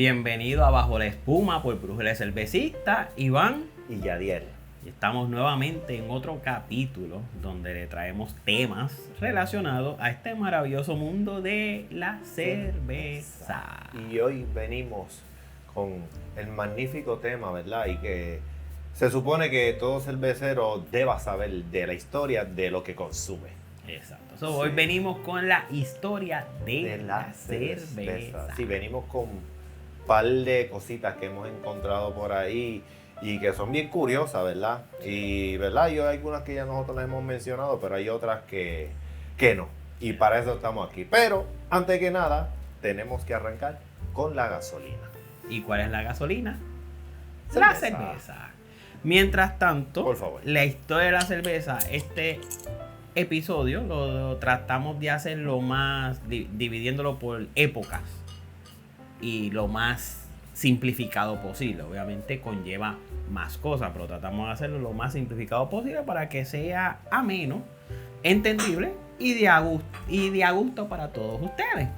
Bienvenido a Bajo la Espuma por Brújula Cervecista, Iván y Yadiel. Y estamos nuevamente en otro capítulo donde le traemos temas relacionados a este maravilloso mundo de la cerveza. Y hoy venimos con el magnífico tema, ¿verdad? Y que se supone que todo cervecero deba saber de la historia de lo que consume. Exacto. Hoy venimos con la historia de la cerveza. Sí, venimos con un par de cositas que hemos encontrado por ahí y que son bien curiosas, ¿verdad? Y, ¿verdad? Hay algunas que ya nosotros las hemos mencionado, pero hay otras que no. Y para eso estamos aquí. Pero, antes que nada, tenemos que arrancar con la gasolina. ¿Y cuál es la gasolina? Cerveza. La cerveza. Mientras tanto, Por favor. la historia de la cerveza, este episodio lo tratamos de hacer lo más, dividiéndolo por épocas y lo más simplificado posible. Obviamente conlleva más cosas, pero tratamos de hacerlo lo más simplificado posible para que sea ameno, entendible y de a gusto para todos ustedes.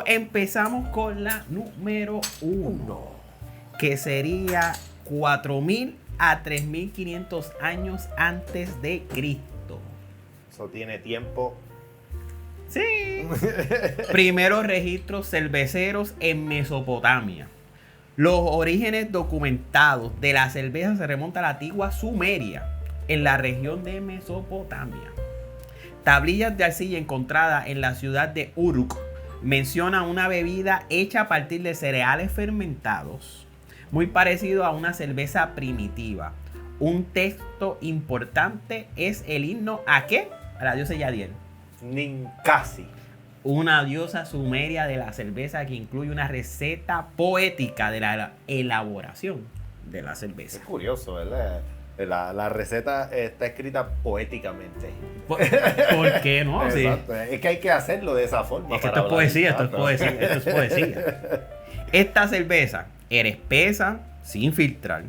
Empezamos con la número 1, que sería 4.000 a 3.500 años antes de Cristo. Eso tiene tiempo. Sí. Primeros registros cerveceros en Mesopotamia. Los orígenes documentados de la cerveza se remontan a la antigua Sumeria, en la región de Mesopotamia. Tablillas de arcilla encontradas en la ciudad de Uruk mencionan una bebida hecha a partir de cereales fermentados, muy parecido a una cerveza primitiva. Un texto importante es el himno ¿a qué? A la diosa Yadiel. Ninkasi. Una diosa sumeria de la cerveza que incluye una receta poética de la elaboración de la cerveza. Es curioso, ¿verdad? La receta está escrita poéticamente. ¿Por qué no? Sí. Exacto. Es que hay que hacerlo de esa forma. Es que esto es poesía, esto es poesía. Esta cerveza era espesa, sin filtrar,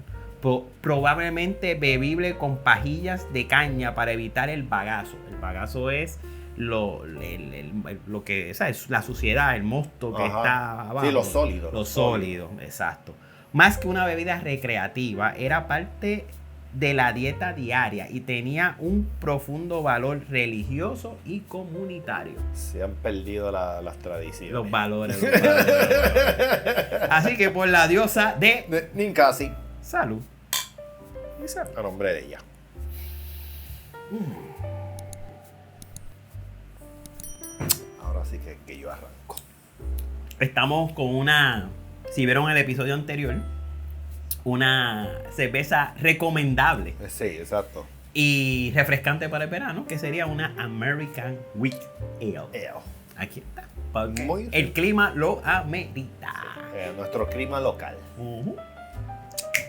probablemente bebible con pajillas de caña para evitar el bagazo. El bagazo es lo que es la suciedad, el mosto que está abajo. Sí, lo sólido. Lo sólido, exacto. Más que una bebida recreativa, era parte de la dieta diaria y tenía un profundo valor religioso y comunitario. Se han perdido las tradiciones. Los valores. Así que por la diosa de Ninkasi. Salud. A nombre de ella. Ahora sí que yo arranco. Estamos con una, si vieron el episodio anterior, una cerveza recomendable Sí, exacto. y refrescante para el verano, que sería una American Wheat Ale. Aquí está. Porque Muy el rico. clima lo amerita. Nuestro clima local. Uh-huh.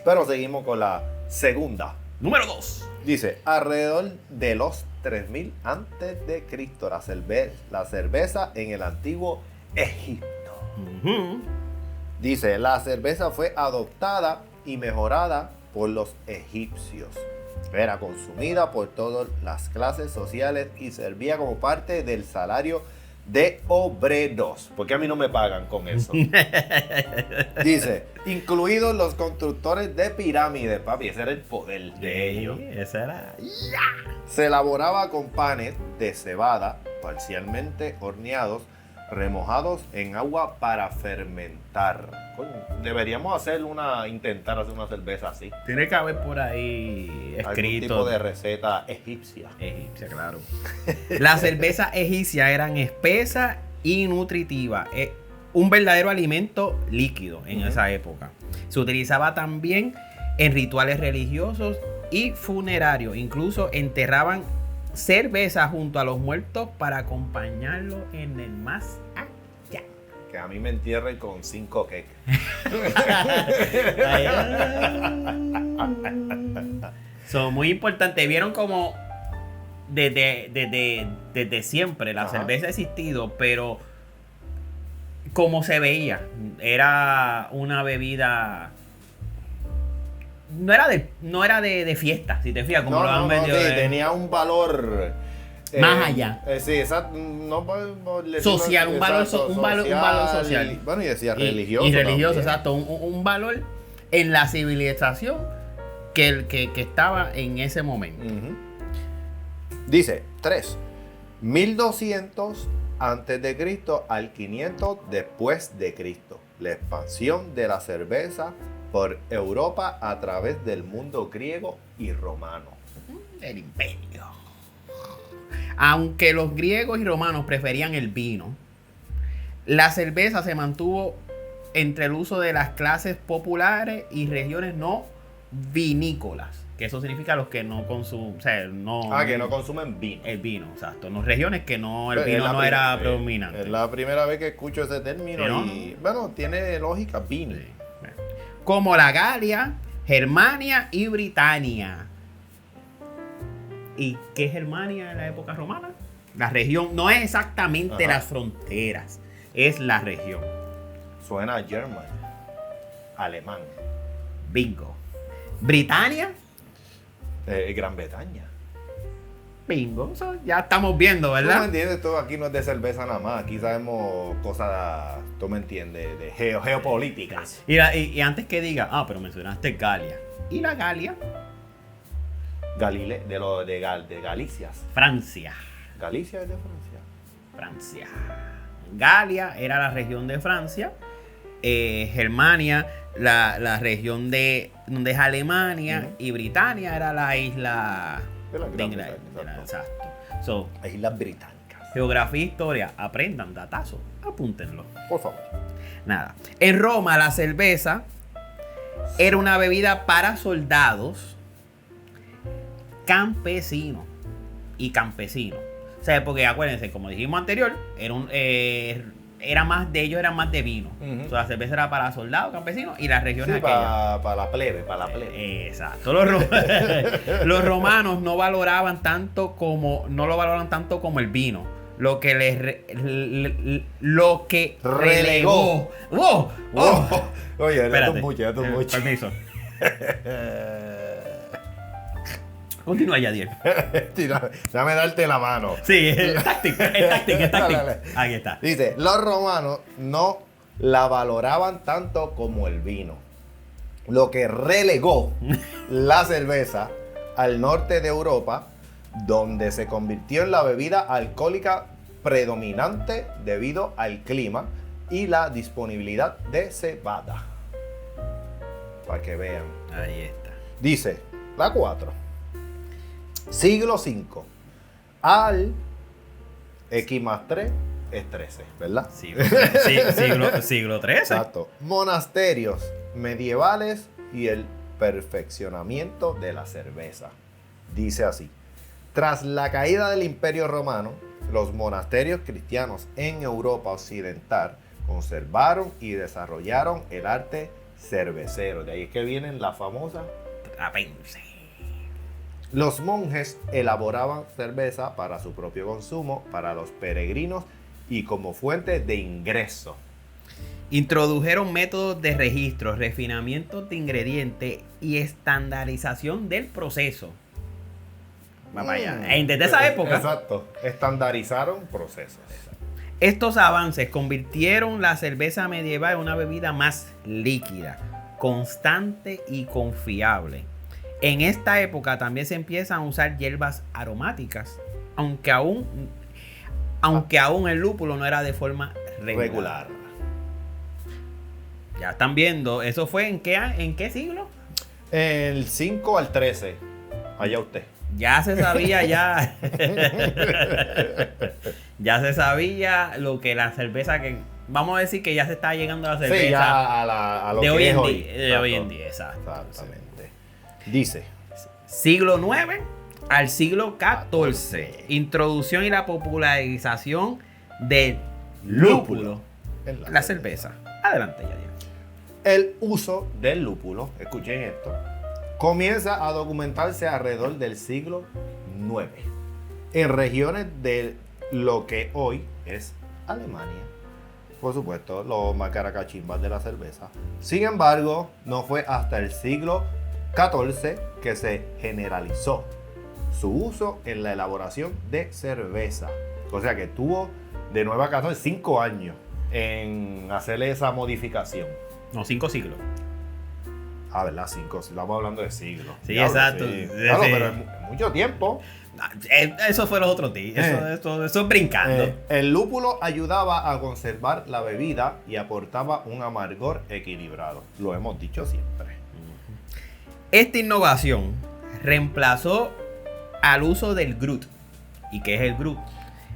Pero seguimos con la segunda. Número 2. Dice, alrededor de los 3000 antes de Cristo, la cerveza en el antiguo Egipto. Uh-huh. Dice, la cerveza fue adoptada y mejorada por los egipcios. Era consumida por todas las clases sociales y servía como parte del salario de obreros. ¿Por qué a mí no me pagan con eso? Dice, incluidos los constructores de pirámides, papi, ese era el poder de ellos. Esa era. Se elaboraba con panes de cebada, parcialmente horneados, remojados en agua para fermentar. Coño, deberíamos intentar hacer una cerveza así. Tiene que haber por ahí escrito. Algún tipo de receta egipcia. Egipcia, claro. Las cervezas egipcias eran espesas y nutritivas. Un verdadero alimento líquido en esa época. Se utilizaba también en rituales religiosos y funerarios. Incluso enterraban cerveza junto a los muertos para acompañarlos en el más allá. Que a mí me entierren con 5 cakes. Son muy importantes. Vieron como desde siempre la cerveza ha existido, pero como se veía, era una bebida. No era de fiesta, si te fijas, como lo han vendido. Sí, tenía un valor Más allá. Sí, exacto. No Social, un valor social. Bueno, y decía religioso. Y religioso, también. exacto. Un valor en la civilización que estaba en ese momento. Ujú. Dice 3. 1200 antes de Cristo al 500 después de Cristo. La expansión de la cerveza por Europa a través del mundo griego y romano. El imperio. Aunque los griegos y romanos preferían el vino, la cerveza se mantuvo entre el uso de las clases populares y regiones no vinícolas. Que eso significa los que no consumen, o sea, Que no consumen vino. el vino, exacto. En regiones que no, el Pero vino no era predominante. Es la primera vez que escucho ese término ¿Sí, no? y, bueno, tiene lógica, vino. Sí. Como la Galia, Germania y Britania. ¿Y qué es Germania en la época romana? La región, no es exactamente Ajá. las fronteras, es la región. Suena a German, alemán, Bingo. Britania, Gran Bretaña. bingo. Eso ya estamos viendo, ¿Tú me ¿verdad? entiendes? Esto aquí no es de cerveza nada más. Aquí sabemos cosas, tú me entiendes, de geopolíticas. Y antes que diga, pero mencionaste Galia. ¿Y la Galia? De Galicias. Francia. Galicia es de Francia. Francia. Galia era la región de Francia. Germania, la región de donde es Alemania. Ujú. Y Britania era la isla De la de Gran Inglaterra. Bretaña, Exacto. So, Las Islas Británicas. geografía e historia, aprendan datazo, apúntenlo. Por favor. Nada. En Roma la cerveza era una bebida para soldados, campesinos y campesinos. O sea, porque acuérdense, como dijimos anterior, eran más de vino. Ujú. O sea, la cerveza era para soldados, campesinos y las regiones Sí, aquellas. para la plebe. Exacto. Los romanos no lo valoran tanto como el vino. Lo que relegó. ¡Wow! ¡Oh! Oye, esto Espérate. es mucho. Permiso. Continúa, Yadier. Déjame darte la mano. Sí, es táctica. Dale. Aquí está. Dice, los romanos no la valoraban tanto como el vino, lo que relegó la cerveza al norte de Europa, donde se convirtió en la bebida alcohólica predominante debido al clima y la disponibilidad de cebada. Para que vean. Ahí está. Dice, la 4. Siglo 5. Al X más 3 es 13, ¿verdad? Siglo XIII. Exacto. Monasterios medievales y el perfeccionamiento de la cerveza. Dice así. Tras la caída del Imperio Romano, los monasterios cristianos en Europa Occidental conservaron y desarrollaron el arte cervecero. De ahí es que vienen las famosas. Trapense. Los monjes elaboraban cerveza para su propio consumo, para los peregrinos y como fuente de ingreso. Introdujeron métodos de registro, refinamiento de ingredientes y estandarización del proceso. Vamos allá. Desde esa época, Exacto. Estandarizaron procesos. estos avances convirtieron la cerveza medieval en una bebida más líquida, constante y confiable. En esta época también se empiezan a usar hierbas aromáticas, aunque aún el lúpulo no era de forma regular. Ya están viendo, ¿eso fue en qué siglo? El 5 al 13. Allá usted. Ya se sabía, ya se sabía lo que la cerveza que... Vamos a decir que ya se está llegando a la cerveza Sí, ya a lo de que hoy es en hoy. día. De hoy en día, exacto. Exactamente. Dice. Siglo IX al siglo XIV. Introducción y la popularización del lúpulo. En La cerveza. Adelante, Yadier. El uso del lúpulo, escuchen esto, comienza a documentarse alrededor del siglo IX en regiones de lo que hoy es Alemania. Por supuesto, los macaracachimbas de la cerveza. Sin embargo, no fue hasta el siglo XIV que se generalizó su uso en la elaboración de cerveza. O sea que tuvo de 9 a 14, 5 años en hacerle esa modificación. No, 5 siglos. Ah, ¿verdad? 5, estamos hablando de siglos. Sí, Diablo, exacto. sí. Sí. Claro, pero es mucho tiempo. Eso fue los otros días. Eso es brincando. El lúpulo ayudaba a conservar la bebida y aportaba un amargor equilibrado. Lo hemos dicho siempre. Esta innovación reemplazó al uso del Grut. ¿Y qué es el Grut?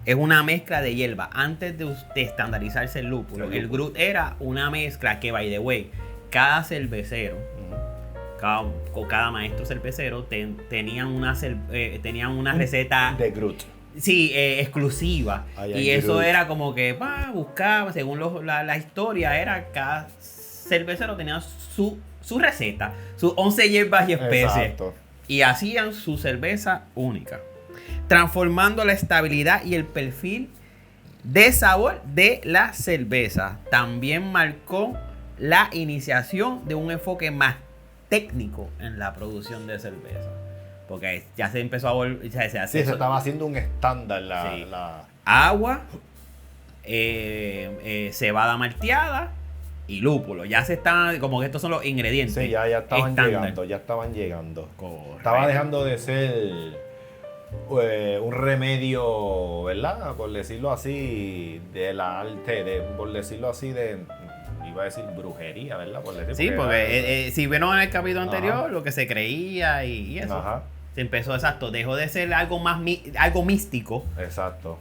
Es una mezcla de hierba. Antes de estandarizarse el lúpulo, el Grut era una mezcla que, by the way, cada cervecero, cada maestro cervecero tenían una receta De Grut. sí, exclusiva. Y eso Grut. era como que buscaba, según la historia, era cada cervecero tenía su receta, sus 11 hierbas y especies. Exacto. Y hacían su cerveza única, transformando la estabilidad y el perfil de sabor de la cerveza. También marcó la iniciación de un enfoque más técnico en la producción de cerveza. Porque ya se empezó a volver... Se estaba haciendo un estándar Sí. Agua, cebada malteada y lúpulo. Ya se están... Como que estos son los ingredientes. Sí, ya estaban estándar. llegando. Correcto. Estaba dejando de ser un remedio, ¿verdad? Por decirlo así, de la arte, por decirlo así, iba a decir brujería, ¿verdad? Por decir, Sí, porque si vieron en el capítulo anterior, Ajá. lo que se creía y eso. Ajá, Se empezó, exacto, dejó de ser algo más algo místico exacto.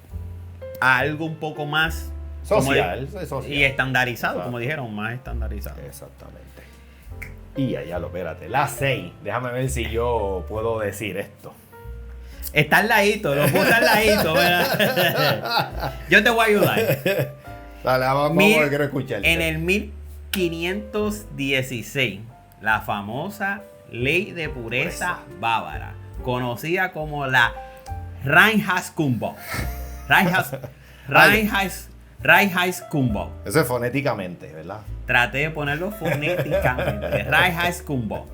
a algo un poco más Social. y estandarizado, Exacto. como dijeron, más estandarizado. Exactamente. Y allá lo, espérate, la 6. Déjame ver si yo puedo decir esto. Está al ladito, lo puse al ladito, ¿verdad? Yo te voy a ayudar. Dale, vamos, quiero escucharte. En el 1516, la famosa Ley de Pureza Bávara, conocida como la Reinheitsgebot. Reinheitsgebot. Eso es fonéticamente, ¿verdad? Traté de ponerlo fonéticamente. Reinheitsgebot.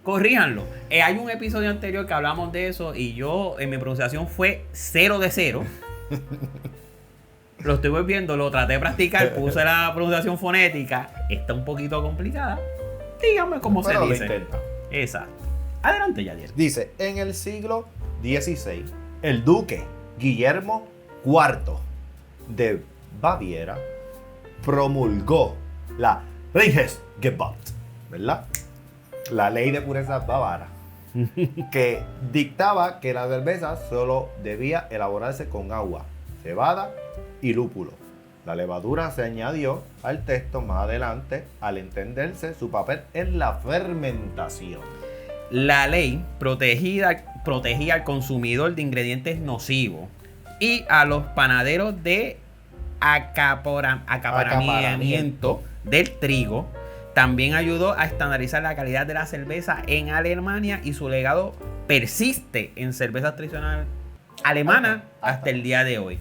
Corríjanlo. Hay un episodio anterior que hablamos de eso y yo en mi pronunciación fue 0 de 0. Lo estoy volviendo, lo traté de practicar, puse la pronunciación fonética. Está un poquito complicada. Dígame cómo Pero se lo dice. intenta. Exacto. Adelante, Yadier. Dice, en el siglo XVI, el duque Guillermo IV de Baviera promulgó la Reinheitsgebot, ¿verdad? La ley de pureza bávara, que dictaba que la cerveza solo debía elaborarse con agua, cebada y lúpulo. La levadura se añadió al texto más adelante al entenderse su papel en la fermentación. La ley protegía al consumidor de ingredientes nocivos y a los panaderos de acaparamiento del trigo. También ayudó a estandarizar la calidad de la cerveza en Alemania y su legado persiste en cervezas tradicionales alemanas hasta el día de hoy.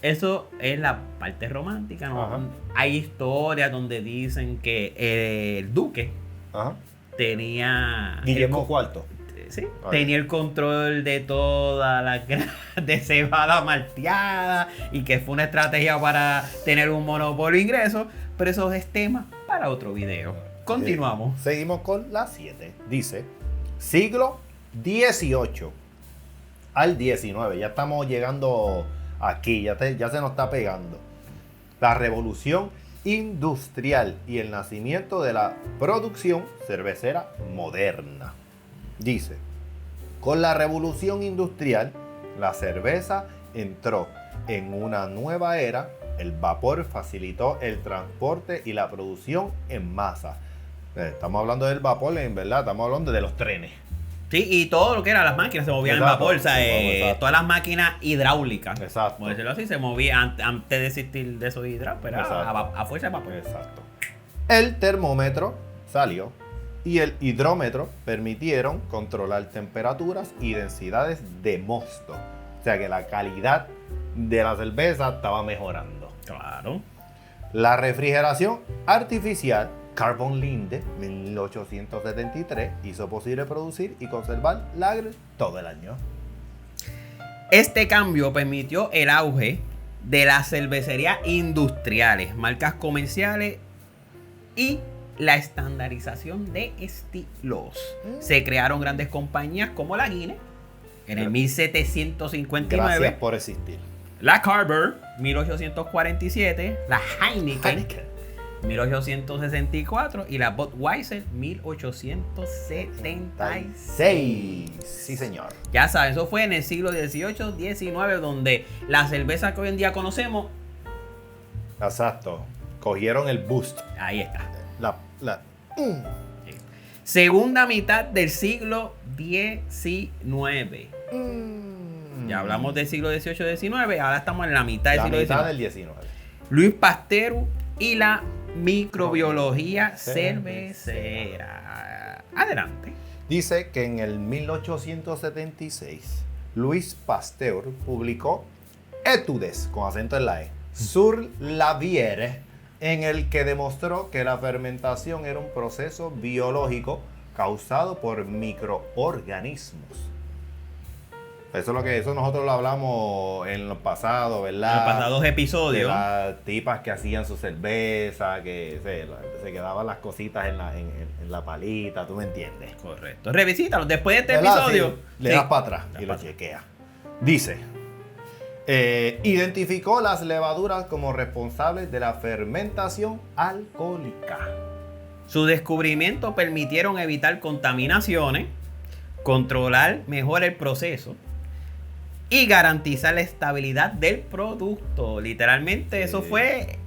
Eso es la parte romántica, ¿no? Ajá. Hay historias donde dicen que el duque Ajá. tenía... Guillermo IV. Sí, Ay. tenía el control de toda la de cebada malteada y que fue una estrategia para tener un monopolio de ingresos, pero eso es tema para otro video. Continuamos. Seguimos con la 7. Dice, siglo XVIII al XIX. Ya estamos llegando aquí, ya se nos está pegando. La revolución industrial y el nacimiento de la producción cervecera moderna. Dice, con la revolución industrial, la cerveza entró en una nueva era. El vapor facilitó el transporte y la producción en masa. Estamos hablando del vapor, en verdad, estamos hablando de los trenes. Sí, y todo lo que eran las máquinas se movían Exacto, en vapor, o sea, exacto. todas las máquinas hidráulicas. Exacto. Por decirlo así, se movían antes de existir de eso hidráulico, pero Exacto. a fuerza de vapor. Exacto. El termómetro salió y el hidrómetro permitieron controlar temperaturas y densidades de mosto. O sea que la calidad de la cerveza estaba mejorando. Claro. La refrigeración artificial Carbon Linde, 1873, hizo posible producir y conservar lager todo el año. Este cambio permitió el auge de las cervecerías industriales, marcas comerciales y la estandarización de estilos. Se crearon grandes compañías como la Guinness en el 1759. Gracias por existir. La Carver, 1847. La Heineken, 1864. Y la Budweiser, 1876. Sí, señor. Ya saben, eso fue en el siglo XVIII, XIX, donde la cerveza que hoy en día conocemos. Exacto. Cogieron el boost. Ahí está. Segunda Segunda mitad del siglo XIX. Ya hablamos del siglo XVIII, XIX. Ahora estamos en la mitad del siglo mitad XIX. del 19. Luis Pasteur y la microbiología cervecera. Adelante. Dice que en el 1876 Luis Pasteur publicó Études, con acento en la E, sur la bière, en el que demostró que la fermentación era un proceso biológico causado por microorganismos. Eso nosotros lo hablamos en los pasados, ¿verdad? En los pasados episodios. De las tipas que hacían su cerveza, que se quedaban las cositas en la palita, ¿tú me entiendes? Correcto. Revisítalo. Después de este ¿Verdad? episodio. Sí, le das para atrás y lo chequea. Dice, identificó las levaduras como responsables de la fermentación alcohólica. Su descubrimiento permitieron evitar contaminaciones, controlar mejor el proceso y garantizar la estabilidad del producto. Literalmente eso fue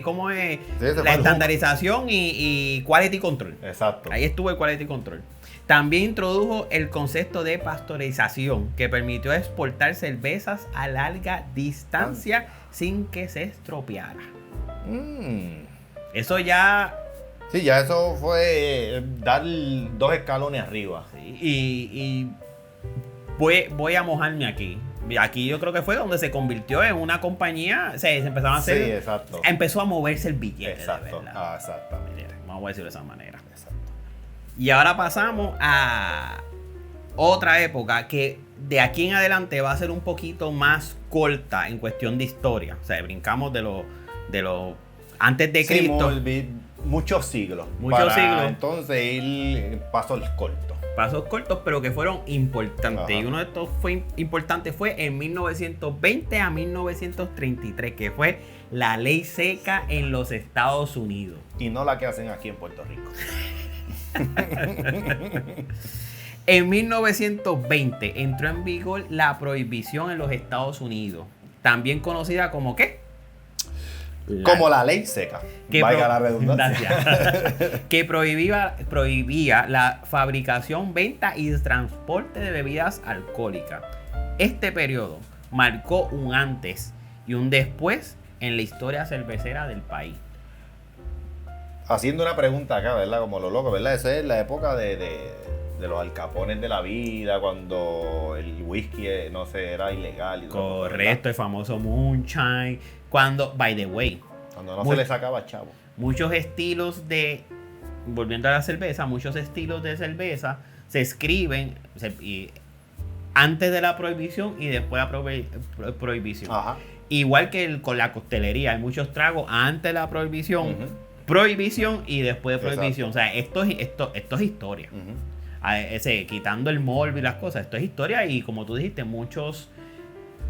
¿cómo es? La estandarización y quality control. Exacto. Ahí estuvo el quality control. También introdujo el concepto de pasteurización, que permitió exportar cervezas a larga distancia sin que se estropeara. Eso ya... Sí, ya eso fue dar 2 escalones arriba. Sí, y voy a mojarme aquí. Aquí yo creo que fue donde se convirtió en una compañía. Se empezaron a hacer. Sí, exacto. Empezó a moverse el billete. Exacto. De verdad. Exactamente. Vamos a decirlo de esa manera. Exacto. Y ahora pasamos a otra época que de aquí en adelante va a ser un poquito más corta en cuestión de historia. O sea, brincamos de lo antes de Cristo. Muchos siglos. Entonces ir pasos cortos. Pasos cortos, pero que fueron importantes. Ajá. Y uno de estos importantes fue en 1920 a 1933, que fue la ley seca en los Estados Unidos. Y no la que hacen aquí en Puerto Rico. En 1920 entró en vigor la prohibición en los Estados Unidos, también conocida como ¿qué? Como la ley seca. Vaya la redundancia. Que prohibía la fabricación, venta y transporte de bebidas alcohólicas. Este periodo marcó un antes y un después en la historia cervecera del país. Haciendo una pregunta acá, ¿verdad? Como lo loco, ¿verdad? Esa es la época de los alcapones de la vida, cuando el whisky, no sé, era ilegal. Y todo, correcto, el famoso moonshine. Cuando, by the way, cuando no se le sacaba chavo. Muchos estilos volviendo a la cerveza, muchos estilos de cerveza se escriben antes de la prohibición y después de la prohibición. Ajá. Igual que con la coctelería, hay muchos tragos antes de la prohibición, prohibición y después de prohibición. Exacto. O sea, esto es historia. Quitando el morbo y las cosas, esto es historia. Y como tú dijiste,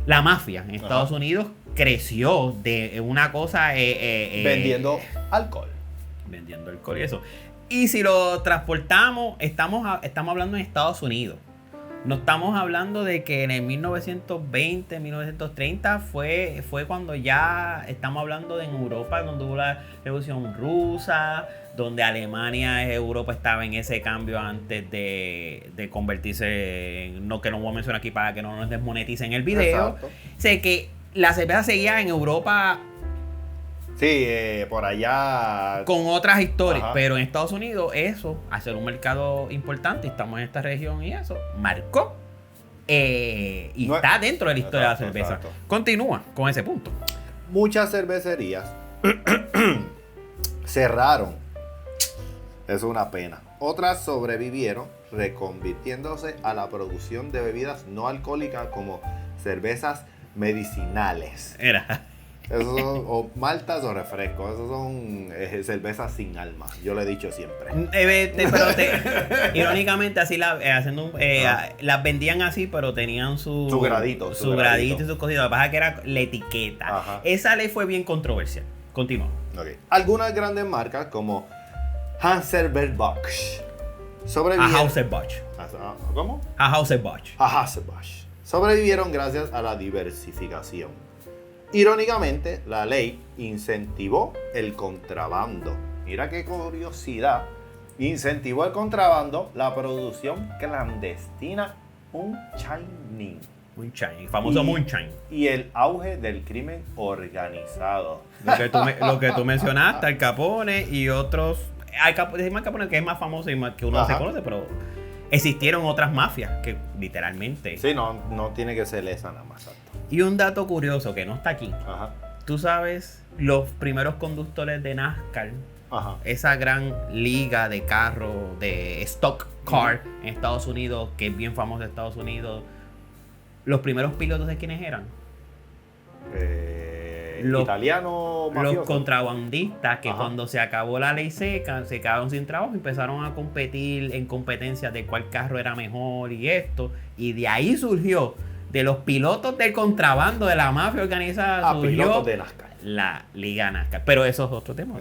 la mafia en Estados Unidos creció de una cosa vendiendo alcohol. Vendiendo alcohol y eso. Y si lo transportamos, estamos hablando en Estados Unidos. No estamos hablando de que en el 1920, 1930 fue cuando ya estamos hablando de en Europa, donde hubo la Revolución Rusa, donde Alemania, Europa estaba en ese cambio antes de convertirse en, no que no voy a mencionar aquí para que no nos desmoneticen el video. Exacto. Sé que la cerveza seguía en Europa. Sí, por allá. Con otras historias. Ajá. Pero en Estados Unidos, eso, hacer un mercado importante, estamos en esta región y eso, marcó. Y no, está dentro de la historia de la cerveza. Exacto. Continúa con ese punto. Muchas cervecerías cerraron Es una pena. Otras sobrevivieron reconvirtiéndose a la producción de bebidas no alcohólicas como cervezas medicinales. Era. Esos son o maltas o refrescos. Esos son cervezas sin alma. Yo lo he dicho siempre. Irónicamente, así las vendían así, pero tenían su gradito. y sus cositas. Lo que pasa es que era la etiqueta. Ajá. Esa ley fue bien controversial. Continúa. Okay. Algunas grandes marcas como Anheuser-Busch sobrevivieron. Anheuser-Busch. ¿Cómo? Anheuser-Busch. Anheuser-Busch sobrevivieron gracias a la diversificación. Irónicamente, la ley incentivó el contrabando. Mira qué curiosidad. Incentivó el contrabando, la producción clandestina, moonshining. Moonshine, famoso moonshine. Y el auge del crimen organizado. Lo que tú mencionaste, Al Capone y otros. Al Capone que es más famoso y más que uno se conoce, pero existieron otras mafias que literalmente. Sí, no tiene que ser esa nada más. Exacto. Y un dato curioso que no está aquí. Ajá. Tú sabes, los primeros conductores de NASCAR, Ajá. esa gran liga de carros, de stock car en Estados Unidos, que es bien famosa en Estados Unidos, los primeros pilotos de quiénes eran. Italiano mafioso. Los contrabandistas que Ajá. cuando se acabó la ley seca se quedaron sin trabajo, empezaron a competir en competencias de cuál carro era mejor y esto, y de ahí surgió, de los pilotos del contrabando de la mafia organizada, surgió pilotos de NASCAR. la Liga NASCAR. Pero eso es otro tema.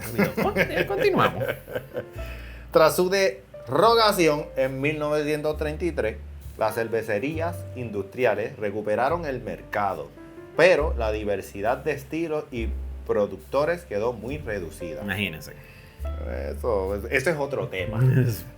Continuamos. Tras su derogación en 1933, las cervecerías industriales recuperaron el mercado, pero la diversidad de estilos y productores quedó muy reducida. Imagínense. Eso es otro tema.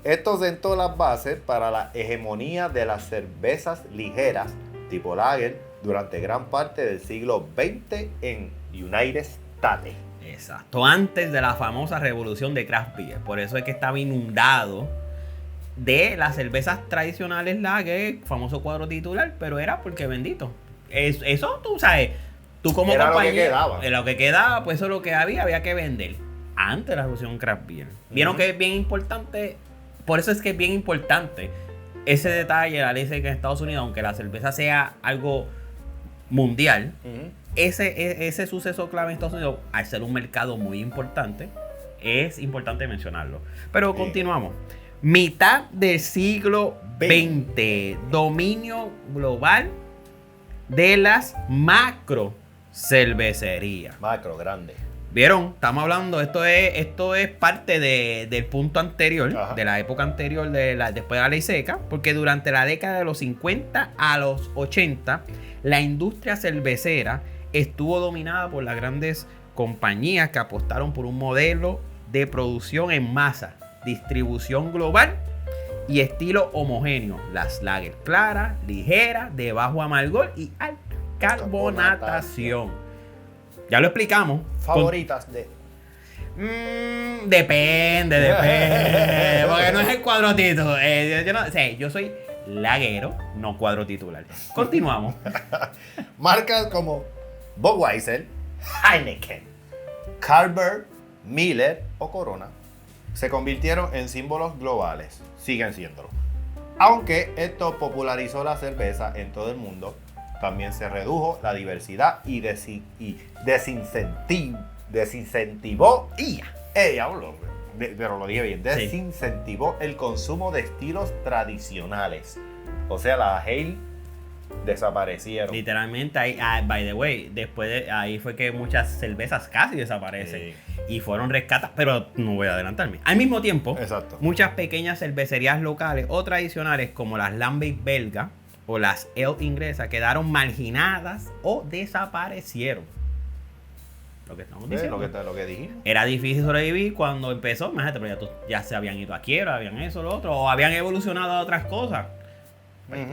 Esto sentó las bases para la hegemonía de las cervezas ligeras tipo lager durante gran parte del siglo XX en United States. Exacto, antes de la famosa revolución de craft beer. Por eso es que estaba inundado de las cervezas tradicionales lager, famoso cuadro titular, pero era porque bendito. Eso tú sabes, tú como era compañía, lo que quedaba. Lo que quedaba, pues eso es lo que había que vender. Antes de la revolución craft beer. Vieron que es bien importante, por eso es que es bien importante ese detalle, la ley seca en Estados Unidos, aunque la cerveza sea algo mundial, ese suceso clave en Estados Unidos, al ser un mercado muy importante, es importante mencionarlo. Pero continuamos. Mitad del siglo XX, dominio global de las macro cervecerías. Macro, grande. ¿Vieron? Estamos hablando, esto es parte del punto anterior, Ajá. de la época anterior, después de la ley seca, porque durante la década de los 50 a los 80, la industria cervecera estuvo dominada por las grandes compañías que apostaron por un modelo de producción en masa, distribución global y estilo homogéneo. Las lager claras, ligeras, de bajo amargor y alta carbonatación. Ya lo explicamos. Favoritas de... Depende. Porque no es el cuadrotito. Yo soy laguero, no cuadro titular. Continuamos. Marcas como Budweiser, Heineken, Carlsberg, Miller o Corona se convirtieron en símbolos globales. Siguen siéndolo. Aunque esto popularizó la cerveza en todo el mundo, también se redujo la diversidad y desincentivó. Pero lo dije bien. Desincentivó el consumo de estilos tradicionales. O sea, las ale desaparecieron. Literalmente, by the way, ahí fue que muchas cervezas casi desaparecen. Sí. Y fueron rescatadas, pero no voy a adelantarme. Al mismo tiempo, Exacto. muchas pequeñas cervecerías locales o tradicionales como las Lambic belga o las Ale inglesas quedaron marginadas o desaparecieron. Lo que estamos diciendo. Lo que dijimos. Era difícil sobrevivir cuando empezó, imagínate, pero ya se habían ido a quiebra, habían eso, lo otro, o habían evolucionado a otras cosas.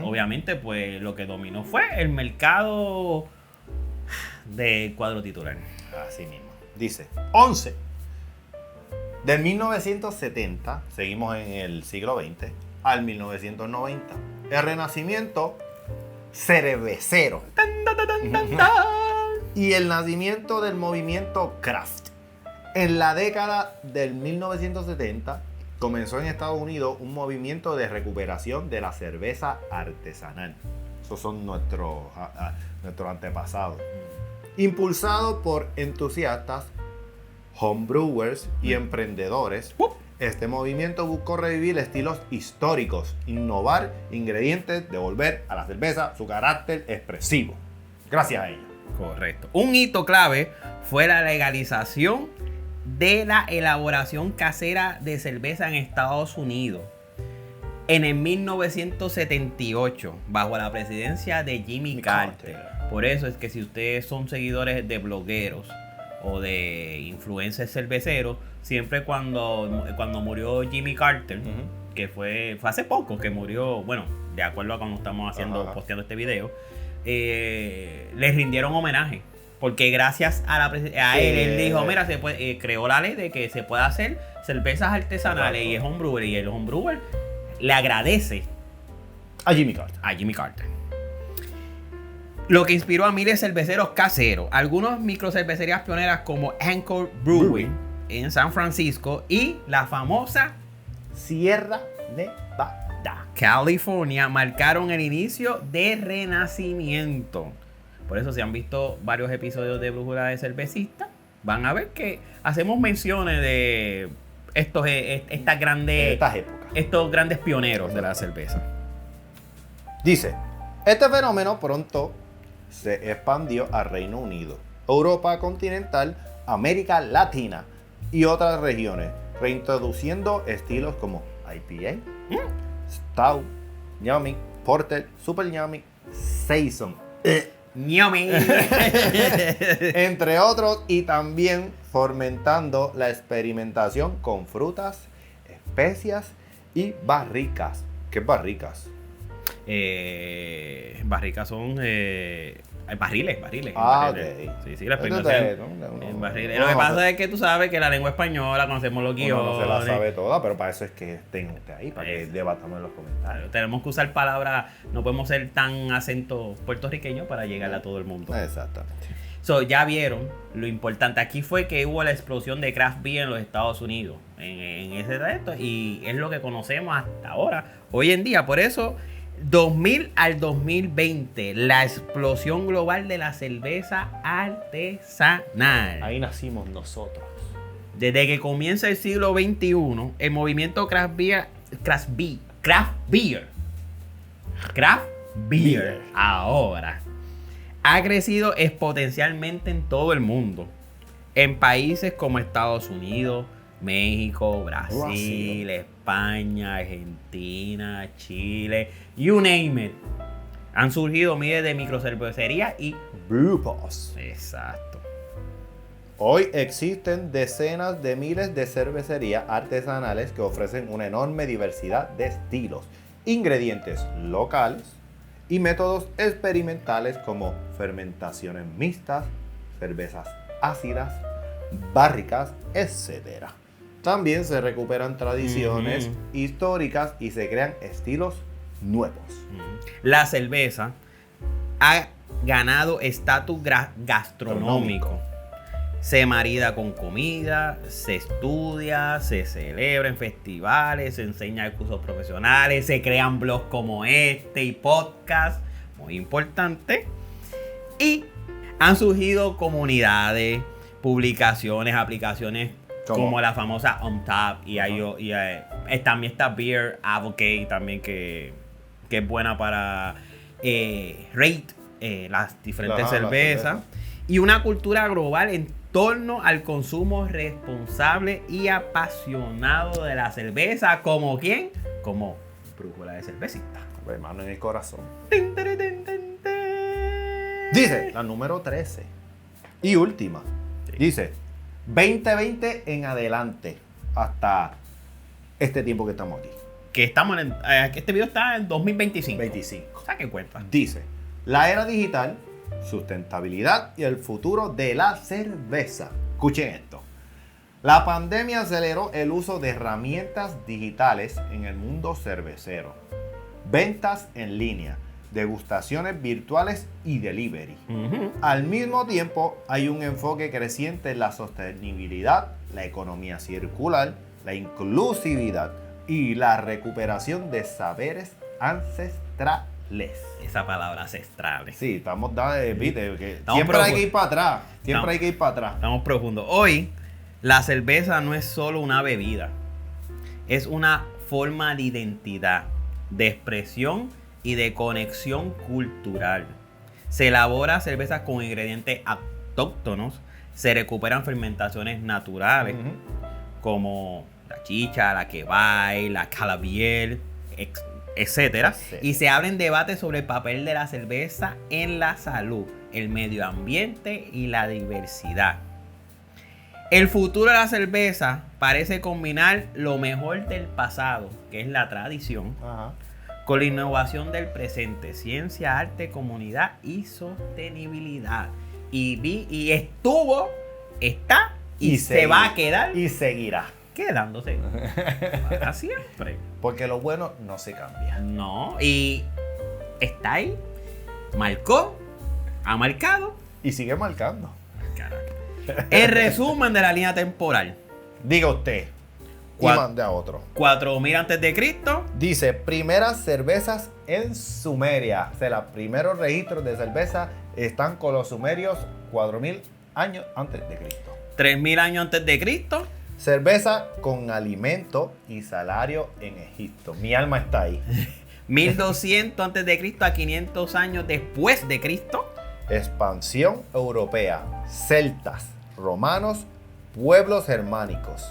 Obviamente, pues lo que dominó fue el mercado de cuadro titular. Así mismo. Dice, 11. Del 1970, seguimos en el siglo XX, al 1990. El renacimiento cervecero. Y el nacimiento del movimiento craft. En la década del 1970 comenzó en Estados Unidos un movimiento de recuperación de la cerveza artesanal. Esos son nuestros antepasados. Impulsado por entusiastas, homebrewers y emprendedores, este movimiento buscó revivir estilos históricos, innovar ingredientes, devolver a la cerveza su carácter expresivo. Gracias a ella. Correcto. Un hito clave fue la legalización de la elaboración casera de cerveza en Estados Unidos en el 1978 bajo la presidencia de Jimmy Carter. Por eso es que si ustedes son seguidores de blogueros o de influencers cerveceros, siempre cuando murió Jimmy Carter, que fue hace poco que murió, bueno, de acuerdo a cuando estamos posteando este video, les rindieron homenaje. Porque gracias a él dijo, mira, creó la ley de que se puede hacer cervezas artesanales y es homebrewer. Y el homebrewer le agradece a Jimmy Carter. Lo que inspiró a miles de cerveceros caseros. Algunos microcervecerías pioneras como Anchor Brewing en San Francisco y la famosa Sierra Nevada, California, marcaron el inicio del Renacimiento. Por eso, si han visto varios episodios de Brújula de Cervecista, van a ver que hacemos menciones de estos grandes pioneros de la cerveza. Dice, este fenómeno pronto se expandió a Reino Unido, Europa continental, América Latina y otras regiones, reintroduciendo estilos como IPA, Stout, Yummy, Porter, Super Yummy, Saison, Yummy, entre otros, y también fomentando la experimentación con frutas, especias y barricas. ¿Qué barricas? Barricas son barriles. Okay. Sí, la experimentación en barriles. Lo que pasa es que tú sabes que la lengua española, conocemos los guiones. No se la sabe toda, pero para eso es que estén ustedes ahí, para que debatamos en los comentarios. Tenemos que usar palabras, no podemos ser tan acento puertorriqueño para llegar a todo el mundo. Exactamente. Ya vieron lo importante. Aquí fue que hubo la explosión de craft beer en los Estados Unidos. En ese reto. Y es lo que conocemos hasta ahora. Hoy en día. Por eso, 2000 al 2020. La explosión global de la cerveza artesanal. Ahí nacimos nosotros. Desde que comienza el siglo XXI, el movimiento craft beer ahora ha crecido exponencialmente en todo el mundo. En países como Estados Unidos, México, Brasil, España, Argentina, Chile, you name it. Han surgido miles de microcervecerías y brewpubs. Exacto. Hoy existen decenas de miles de cervecerías artesanales que ofrecen una enorme diversidad de estilos, ingredientes locales y métodos experimentales como fermentaciones mixtas, cervezas ácidas, barricas, etc. También se recuperan tradiciones históricas y se crean estilos nuevos. La cerveza ha ganado estatus gastronómico. Se marida con comida, se estudia, se celebra en festivales, se enseña en cursos profesionales, se crean blogs como este y podcasts, muy importante. Y han surgido comunidades, publicaciones, aplicaciones como la famosa OnTap y también está Beer Advocate también que es buena para rate las diferentes cervezas. Y una cultura global en torno al consumo responsable y apasionado de la cerveza. ¿Como quién? Como Brújula de Cervecista. Hermano en el corazón. Dice la número 13 y última. Sí. Dice 2020 en adelante hasta este tiempo que estamos aquí. Que estamos este video está en 2025. 25. Saquen cuenta. Dice la era digital, sustentabilidad y el futuro de la cerveza. Escuchen esto. La pandemia aceleró el uso de herramientas digitales en el mundo cervecero. Ventas en línea, degustaciones virtuales y delivery. Al mismo tiempo, hay un enfoque creciente en la sostenibilidad, la economía circular la inclusividad y la recuperación de saberes ancestrales. Esa palabra ancestrales. Sí, estamos dando, viste, que Estamos siempre hay profu- que ir para atrás. Siempre Estamos- hay que ir para atrás. Estamos profundos. Hoy, la cerveza no es solo una bebida. Es una forma de identidad, de expresión y de conexión cultural. Se elabora cerveza con ingredientes autóctonos. Se recuperan fermentaciones naturales Ujú. como la chicha, la quebay, la calabier, etcétera. Sí. Y se abren debates sobre el papel de la cerveza en la salud, el medio ambiente y la diversidad. El futuro de la cerveza parece combinar lo mejor del pasado, que es la tradición, Ajá. con la innovación del presente, ciencia, arte, comunidad y sostenibilidad. Y estuvo, está y se seguirá. va a quedar Y seguirá. quedándose para siempre. Porque lo bueno no se cambia. No, y está ahí, marcó, ha marcado. Y sigue marcando. Caraca. El resumen de la línea temporal. Diga usted. Y Cuat- mande a otro. 4000 antes de Cristo. Dice, primeras cervezas en Sumeria. O sea, los primeros registros de cerveza están con los sumerios 4000 años antes de Cristo. 3000 años antes de Cristo. Cerveza con alimento y salario en Egipto. Mi alma está ahí. 1200 antes de Cristo a 500 años después de Cristo. Expansión europea. Celtas, romanos, pueblos germánicos.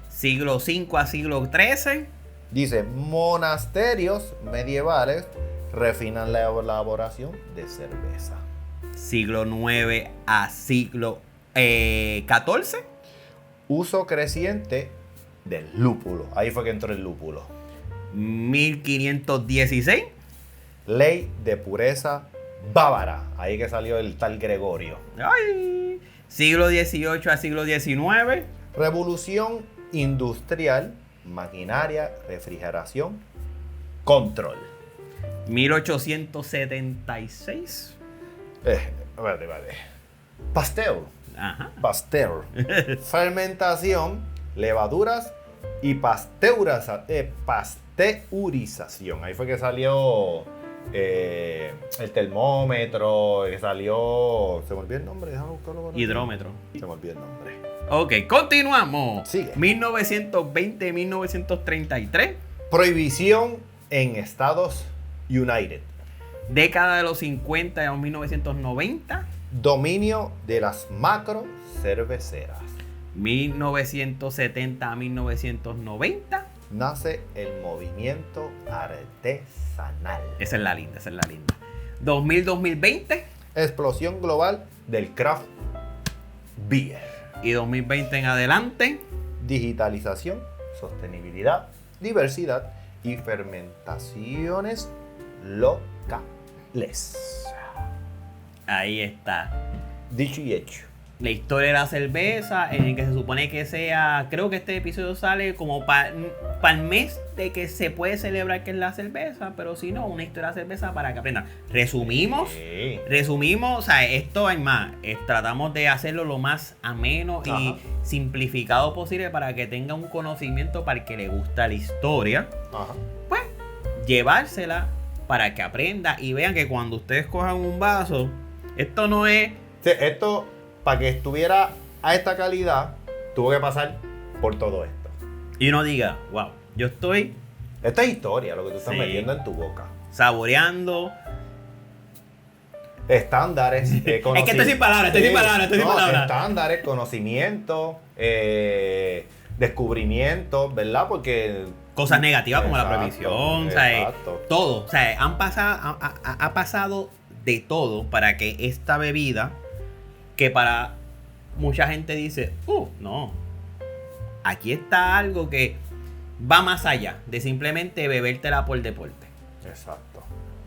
Siglo 5 a siglo 13. Dice, monasterios medievales refinan la elaboración de cerveza. Siglo 9 a siglo 14. Uso creciente del lúpulo. Ahí fue que entró el lúpulo. 1516. Ley de pureza bávara. Ahí que salió el tal Gregorio. Ay. Siglo 18 a siglo 19. Revolución industrial, maquinaria, refrigeración, control. 1876. Vale. Pastel. Ajá. Pastel. Fermentación, levaduras y pasteurización. Ahí fue que salió el termómetro, que salió... ¿Se me olvidó el nombre? Déjame buscarlo por aquí. Hidrómetro. Se me olvidó el nombre. Ok, continuamos. Sigue. 1920-1933. Prohibición en Estados United. Década de los 50 a 1990. Dominio de las macro cerveceras. 1970 a 1990. Nace el movimiento artesanal. Esa es la linda, esa es la linda. 2000-2020 Explosión global del craft beer. y 2020 en adelante. Digitalización, sostenibilidad, diversidad y fermentaciones locales. Ahí está. Dicho y hecho. La historia de la cerveza, en el que se supone que sea, creo que este episodio sale como para el mes de que se puede celebrar que es la cerveza, pero si no, una historia de la cerveza para que aprendan. Resumimos, Sí. o sea, esto hay más, tratamos de hacerlo lo más ameno y Ajá. simplificado posible para que tenga un conocimiento para el que le gusta la historia, Ajá. pues llevársela para que aprenda y vean que cuando ustedes cojan un vaso, esto no es... Sí, esto, para que estuviera a esta calidad, tuvo que pasar por todo esto. Y uno diga, wow, yo estoy Esta es historia, lo que tú estás Sí. metiendo en tu boca. saboreando. Estándares. Es que estoy sin palabras, estoy sin palabras. Estándares, conocimiento, descubrimiento, ¿verdad? Porque. Cosas negativas como la Exacto, prohibición, o sea, exacto. todo. O sea, ha pasado de todo para que esta bebida, que para mucha gente dice, no, aquí está algo que va más allá de simplemente bebértela por deporte. Exacto.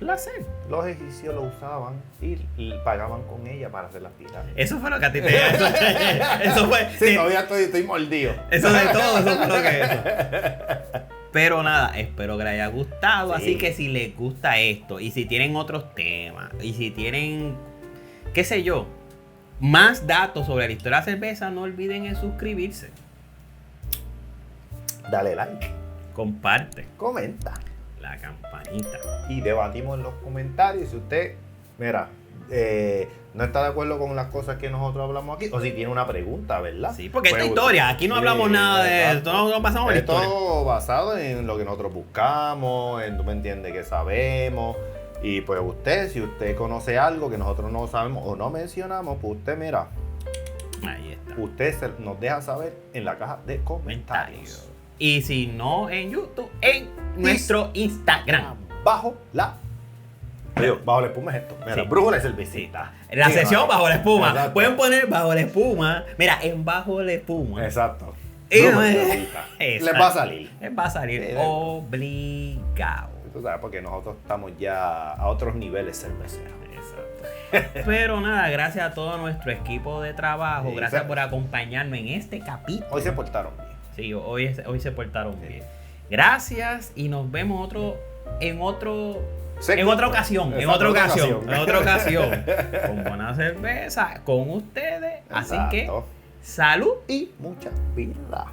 Placer. Los egipcios lo usaban y pagaban con ella para hacer las pirámides. Eso fue lo que a ti te... Eso fue... Sí, todavía estoy mordido. Eso de todo, eso fue lo que eso. Pero nada, espero que les haya gustado. Sí. Así que si les gusta esto, y si tienen otros temas, y si tienen, qué sé yo, más datos sobre la historia de la cerveza, no olviden en suscribirse. dale like, comparte comenta. la campanita. Y debatimos en los comentarios si usted, mira, no está de acuerdo con las cosas que nosotros hablamos aquí, o si tiene una pregunta, ¿verdad? Sí, porque Pues esta historia, aquí no hablamos nada de exacto. esto, no pasamos la Es historia. todo basado en lo que nosotros buscamos, en tú me entiendes que sabemos. Y pues usted, si usted conoce algo que nosotros no sabemos o no mencionamos, pues usted, mira, Ahí está. usted nos deja saber en la caja de comentarios. Y si no en YouTube, en nuestro Instagram. Bajo la espuma es esto. Mira, Sí. brújula y cervecita. La Sí, sesión mano. bajo la espuma. Exacto. Pueden poner bajo la espuma. Mira, en bajo la espuma. Exacto. Y Brújula no y es- cervecita. Exacto. Les va a salir. Les va a salir Sí, obligado. Tú sabes, porque nosotros estamos ya a otros niveles cerveceros. Exacto. Pero nada, gracias a todo nuestro equipo de trabajo. Sí, Gracias sí. por acompañarnos en este capítulo. Hoy se portaron bien. Sí, hoy se portaron Sí. bien. Gracias y nos vemos en otra ocasión, en Exacto, otra ocasión, con buena cerveza, con ustedes. Así que, Exacto. salud. Y mucha vida.